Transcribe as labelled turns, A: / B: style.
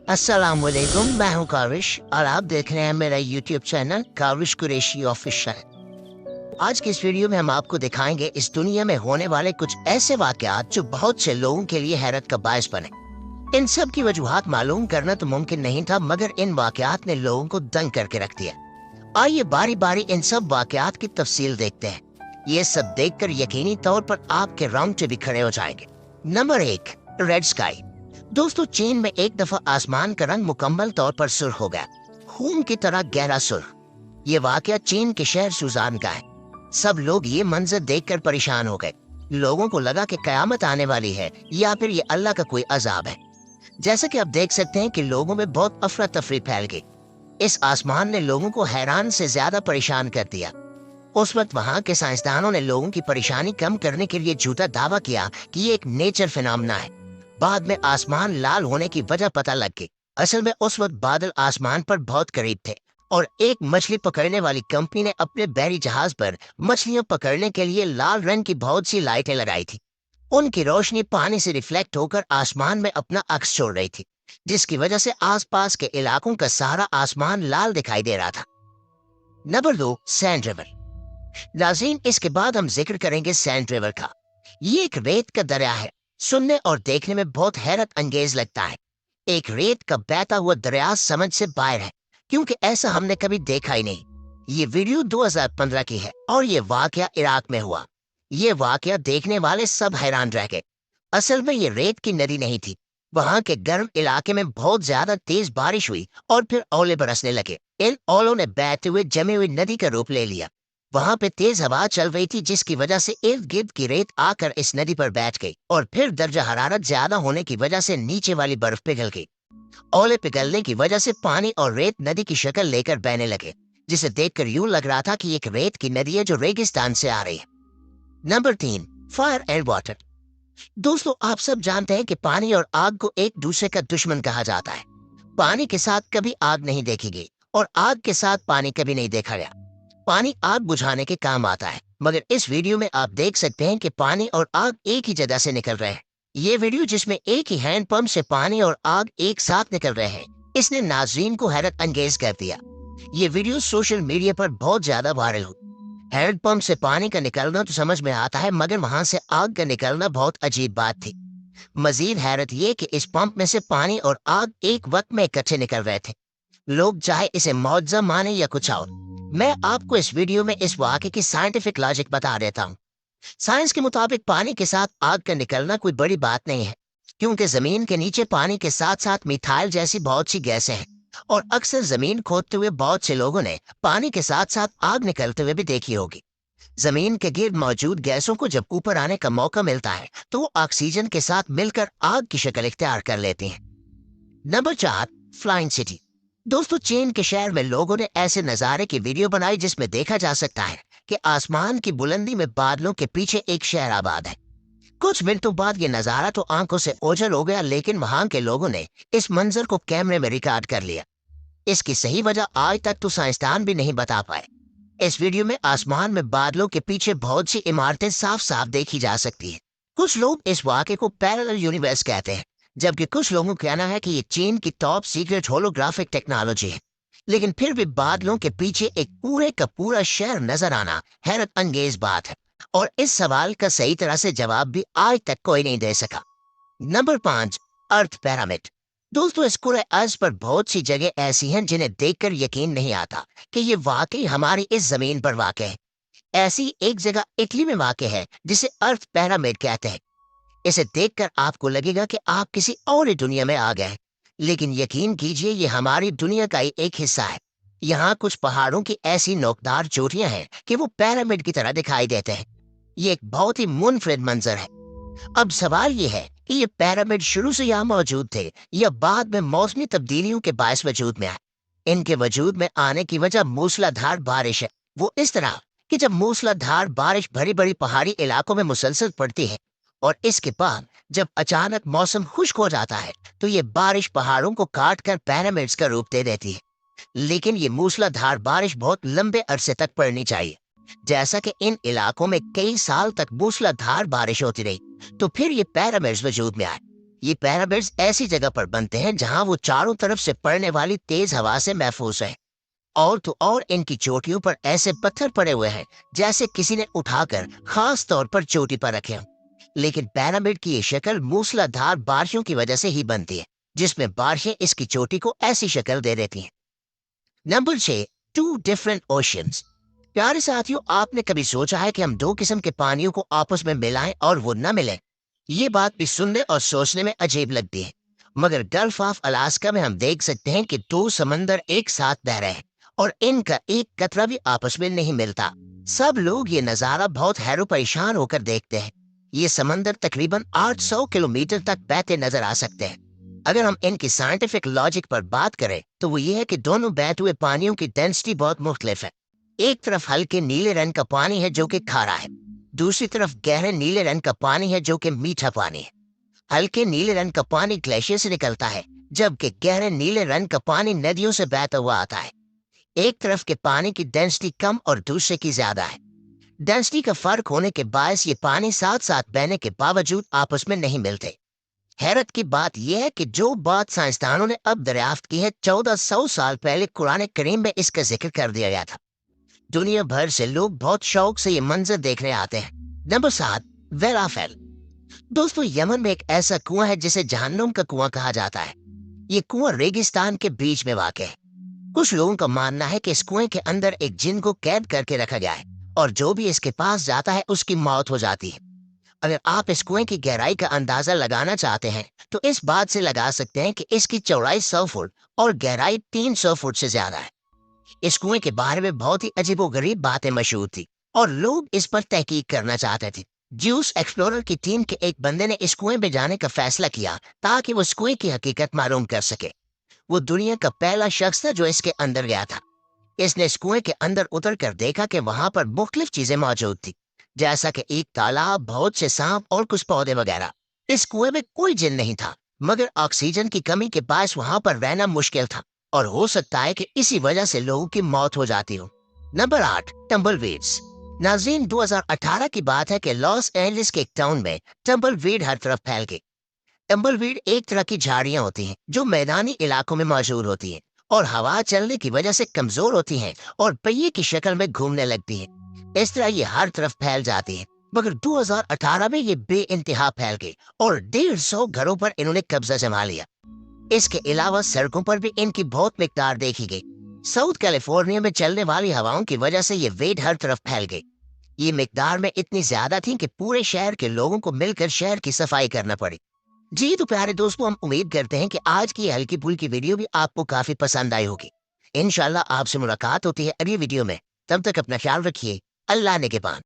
A: अस्सलामुअलैकुम, मैं हूं काविश और आप देख रहे हैं मेरा YouTube channel Kaavish Qureshi official. आज की इस वीडियो में हम आपको दिखाएंगे इस दुनिया में होने वाले कुछ ऐसे वाकयात जो बहुत से लोगों के लिए हैरत का बायस बने। इन सब की वजूहात मालूम करना तो मुमकिन नहीं था, मगर इन वाकयात ने लोगों को दंग करके रख दिया। आइए बारी बारी इन सब वाकयात की तफसील देखते हैं। ये सब देखकर यकीनी तौर पर आपके रोंगटे भी खड़े हो जाएंगे। Number 1, red sky. दोस्तों, चीन में एक दफा आसमान का रंग मुकम्मल तौर पर सुर्ख हो गया, खून की तरह गहरा सुर्ख। ये वाकया चीन के शहर सुजान का है। सब लोग ये मंजर देखकर परेशान हो गए। लोगों को लगा कि कयामत आने वाली है या फिर ये अल्लाह का कोई अजाब है। जैसा कि आप देख सकते हैं कि लोगों में बहुत अफरा तफरी फैल गई। इस आसमान ने लोगों को हैरान से ज्यादा परेशान कर दिया। उस वक्त वहाँ के साइंसदानों ने लोगों की परेशानी कम करने के लिए झूठा दावा किया कि ये एक नेचर फिनोमेना है। बाद में आसमान लाल होने की वजह पता लग गई। असल में उस वक्त बादल आसमान पर बहुत करीब थे और एक मछली पकड़ने वाली कंपनी ने अपने बहरी जहाज पर मछलियां पकड़ने के लिए लाल रंग की बहुत सी लाइटें लगाई थी। उनकी रोशनी पानी से रिफ्लेक्ट होकर आसमान में अपना अक्स छोड़ रही थी, जिसकी वजह से आसपास के इलाकों का सारा आसमान लाल दिखाई दे रहा था। Number 2, sand river. नाज़रीन, इसके बाद हम जिक्र करेंगे सैंड रिवर का। ये एक रेत का दरिया है। सुनने और देखने में बहुत हैरत अंगेज लगता है। एक रेत का बहता हुआ दरिया समझ से बाहर है, क्योंकि ऐसा हमने कभी देखा ही नहीं। ये वीडियो 2015 की है और ये वाकया इराक में हुआ। ये वाकया देखने वाले सब हैरान रह गए। असल में ये रेत की नदी नहीं थी। वहां के गर्म इलाके में बहुत ज्यादा तेज बारिश हुई और फिर ओले बरसने लगे। इन ओलों ने बहते हुए जमी हुई नदी का रूप ले लिया। वहां पे तेज हवा चल रही थी, जिसकी वजह से इर्द गिर्द की रेत आकर इस नदी पर बैठ गई और फिर दर्जा हरारत ज्यादा होने की वजह से नीचे वाली बर्फ पिघल गई। ओले पिघलने की वजह से पानी और रेत नदी की शक्ल लेकर बहने लगे, जिसे देखकर यूं लग रहा था कि एक रेत की नदी है जो रेगिस्तान से आ रही है। Number 3, fire and water. दोस्तों, आप सब जानते हैं कि पानी और आग को एक दूसरे का दुश्मन कहा जाता है। पानी के साथ कभी आग नहीं देखी गई और आग के साथ पानी कभी नहीं देखा गया। पानी आग बुझाने के काम आता है, मगर इस वीडियो में आप देख सकते हैं कि पानी और आग एक ही जगह से निकल रहे हैं। ये वीडियो जिसमें एक ही हैंड पंप से पानी और आग एक साथ निकल रहे हैं, इसने नाजरीन को हैरत अंगेज कर दिया। ये वीडियो सोशल मीडिया पर बहुत ज्यादा वायरल हुई। हैंड पंप से पानी का निकलना तो समझ में आता है, मगर वहां से आग का निकलना बहुत अजीब बात थी। मजीद हैरत ये कि इस पंप में से पानी और आग एक वक्त में इकट्ठे निकल रहे थे। लोग चाहे इसे मुआवजा माने या कुछ और, मैं आपको इस वीडियो में इस वाक़े की साइंटिफिक लॉजिक बता देता हूँ। साइंस के मुताबिक पानी के साथ आग का निकलना कोई बड़ी बात नहीं है, क्योंकि जमीन के नीचे पानी के साथ साथ मिथाइल जैसी बहुत सी गैसें हैं और अक्सर जमीन खोदते हुए बहुत से लोगों ने पानी के साथ साथ आग निकलते हुए भी देखी होगी। जमीन के गिर्द मौजूद गैसों को जब ऊपर आने का मौका मिलता है तो वो ऑक्सीजन के साथ मिलकर आग की शक्ल इख्तियार कर लेती हैं। Number 4, flying city. दोस्तों, चीन के शहर में लोगों ने ऐसे नज़ारे की वीडियो बनाई जिसमें देखा जा सकता है कि आसमान की बुलंदी में बादलों के पीछे एक शहर आबाद है। कुछ मिनटों बाद ये नज़ारा तो आंखों से ओझल हो गया, लेकिन वहां के लोगों ने इस मंजर को कैमरे में रिकॉर्ड कर लिया। इसकी सही वजह आज तक तो साइंसदान भी नहीं बता पाए। इस वीडियो में आसमान में बादलों के पीछे बहुत सी इमारतें साफ साफ देखी जा सकती हैं। कुछ लोग इस वाक़े को पैरेलल यूनिवर्स कहते हैं, जबकि कुछ लोगों का कहना है कि ये चीन की टॉप सीक्रेट होलोग्राफिक टेक्नोलॉजी है। लेकिन फिर भी बादलों के पीछे एक पूरे का पूरा शहर नजर आना हैरत अंगेज बात है और इस सवाल का सही तरह से जवाब भी आज तक कोई नहीं दे सका। नंबर 5, अर्थ पिरामिड। दोस्तों, इस पूरे अर्ज पर बहुत सी जगह ऐसी हैं जिन्हें देखकर यकीन नहीं आता कि ये वाकई हमारी इस जमीन पर वाक़ है। ऐसी एक जगह इटली में वाक़ है जिसे अर्थ पिरामिड कहते हैं। इसे देखकर आपको लगेगा कि आप किसी और ही दुनिया में आ गए, लेकिन यकीन कीजिए ये हमारी दुनिया का ही एक हिस्सा है। यहाँ कुछ पहाड़ों की ऐसी नोकदार चोटियां हैं कि वो पिरामिड की तरह दिखाई देते हैं। ये एक बहुत ही मुनफरिद मंजर है। अब सवाल ये है कि ये पिरामिड शुरू से यहाँ मौजूद थे या बाद में मौसमी तब्दीलियों के बायस वजूद में आए। इनके वजूद में आने की वजह मूसलाधार बारिश है। वो इस तरह कि जब मूसलाधार बारिश बड़ी बड़ी पहाड़ी इलाकों में मुसलसल पड़ती है और इसके बाद जब अचानक मौसम खुश्क हो जाता है तो ये बारिश पहाड़ों को काट कर पिरामिड्स का रूप दे देती है। लेकिन ये मूसलाधार बारिश बहुत लंबे अरसे तक पड़नी चाहिए। जैसा कि इन इलाकों में कई साल तक मूसलाधार बारिश होती रही तो फिर ये पिरामिड्स वजूद में आए। یہ پیرامڈز ایسی جگہ پر بنتے ہیں جہاں وہ چاروں طرف سے پڑنے والی تیز ہوا سے محفوظ ہے، اور تو اور ان کی چوٹیوں پر ایسے پتھر پڑے ہوئے ہیں جیسے کسی نے اٹھا کر خاص طور پر چوٹی پر رکھے ہوں۔ لیکن پیرامڈ کی یہ شکل موسلا دھار بارشوں کی وجہ سے ہی بنتی ہے، جس میں بارشیں اس کی چوٹی کو ایسی شکل دے دیتی ہیں۔ Number 6، 2 different oceans. پیارے ساتھیوں، آپ نے کبھی سوچا ہے کہ ہم دو قسم کے پانیوں کو آپس میں ملائیں اور وہ نہ ملیں؟ یہ بات بھی سننے اور سوچنے میں عجیب لگتی ہے، مگر گلف آف الاسکا میں ہم دیکھ سکتے ہیں کہ دو سمندر ایک ساتھ بہ رہے ہیں اور ان کا ایک قطرہ بھی آپس میں نہیں ملتا۔ سب لوگ یہ نظارہ بہت حیرو پریشان ہو کر دیکھتے ہیں۔ یہ سمندر تقریباً 800 کلومیٹر تک بہتے نظر آ سکتے ہیں۔ اگر ہم ان کی سائنٹیفک لاجک پر بات کریں تو وہ یہ ہے کہ دونوں بہتے ہوئے پانیوں کی ڈینسٹی بہت مختلف ہے۔ ایک طرف ہلکے نیلے رنگ کا پانی ہے جو کہ کھارا ہے، دوسری طرف گہرے نیلے رنگ کا پانی ہے جو کہ میٹھا پانی ہے۔ ہلکے نیلے رنگ کا پانی گلیشیئر سے نکلتا ہے، جبکہ گہرے نیلے رنگ کا پانی ندیوں سے بہتا ہوا آتا ہے۔ ایک طرف کے پانی کی ڈینسٹی کم اور دوسرے کی زیادہ ہے۔ ڈینسٹی کا فرق ہونے کے باعث یہ پانی ساتھ ساتھ بہنے کے باوجود آپس میں نہیں ملتے۔ حیرت کی بات یہ ہے کہ جو بات سائنسدانوں نے اب دریافت کی ہے، 1400 سال پہلے قرآن کریم میں اس کا ذکر کر دیا گیا تھا۔ دنیا بھر سے لوگ بہت شوق سے یہ منظر دیکھنے آتے ہیں۔ نمبر 7، ویرا فیل۔ دوستو، یمن میں ایک ایسا کنواں ہے جسے جہنم کا کنواں کہا جاتا ہے۔ یہ کنواں ریگستان کے بیچ میں واقع ہے۔ کچھ لوگوں کا ماننا ہے کہ اس کنویں کے اندر ایک جن کو قید کر کے رکھا گیا ہے اور جو بھی اس کے پاس جاتا ہے اس کی موت ہو جاتی ہے۔ اگر آپ اس کنویں کی گہرائی کا اندازہ لگانا چاہتے ہیں تو اس بات سے لگا سکتے ہیں کہ اس کی چوڑائی 100 فٹ اور گہرائی 300 فٹ سے زیادہ ہے۔ اس کنویں کے بارے میں بہت ہی عجیب و غریب باتیں مشہور تھی اور لوگ اس پر تحقیق کرنا چاہتے تھے۔ جیوس ایکسپلورر کی ٹیم کے ایک بندے نے اس کنویں میں جانے کا فیصلہ کیا تاکہ وہ اس کنویں کی حقیقت معلوم کر سکے۔ وہ دنیا کا پہلا شخص تھا جو اس کے اندر گیا تھا۔ اس نے اس کنویں کے اندر اتر کر دیکھا کہ وہاں پر مختلف چیزیں موجود تھی، جیسا کہ ایک تالاب، بہت سے سانپ اور کچھ پودے وغیرہ۔ اس کنویں میں کوئی جن نہیں تھا، مگر آکسیجن کی کمی کے باعث وہاں پر رہنا مشکل تھا اور ہو سکتا ہے کہ اسی وجہ سے لوگوں کی موت ہو جاتی ہو۔ نمبر 8، ٹمبل ویڈز۔ ناظرین، 2018 کی بات ہے کہ لاس اینجلس کے ایک ٹاؤن میں ٹمبل ویڈ ہر طرف پھیل گئی۔ ٹمبل ویڈ ایک طرح کی جھاڑیاں ہوتی ہیں جو میدانی علاقوں میں موجود ہوتی ہیں اور ہوا چلنے کی وجہ سے کمزور ہوتی ہیں اور پہیے کی شکل میں گھومنے لگتی ہیں۔ اس طرح یہ ہر طرف پھیل جاتی ہیں، مگر 2018 میں یہ بے انتہا پھیل گئی اور 150 گھروں پر انہوں نے قبضہ جما لیا۔ اس کے علاوہ سڑکوں پر بھی ان کی بہت مقدار دیکھی گئی۔ ساؤتھ کیلیفورنیا میں چلنے والی ہواؤں کی وجہ سے یہ ویڈ ہر طرف پھیل گئی۔ یہ مقدار میں اتنی زیادہ تھی کہ پورے شہر کے لوگوں کو مل کر شہر کی صفائی کرنا پڑی۔ جی تو پیارے دوستوں، ہم امید کرتے ہیں کہ آج کی ہلکی پھلکی ویڈیو بھی آپ کو کافی پسند آئی ہوگی۔ انشاءاللہ آپ سے ملاقات ہوتی ہے اگلی ویڈیو میں۔ تب تک اپنا خیال رکھیے۔ اللہ نگہبان۔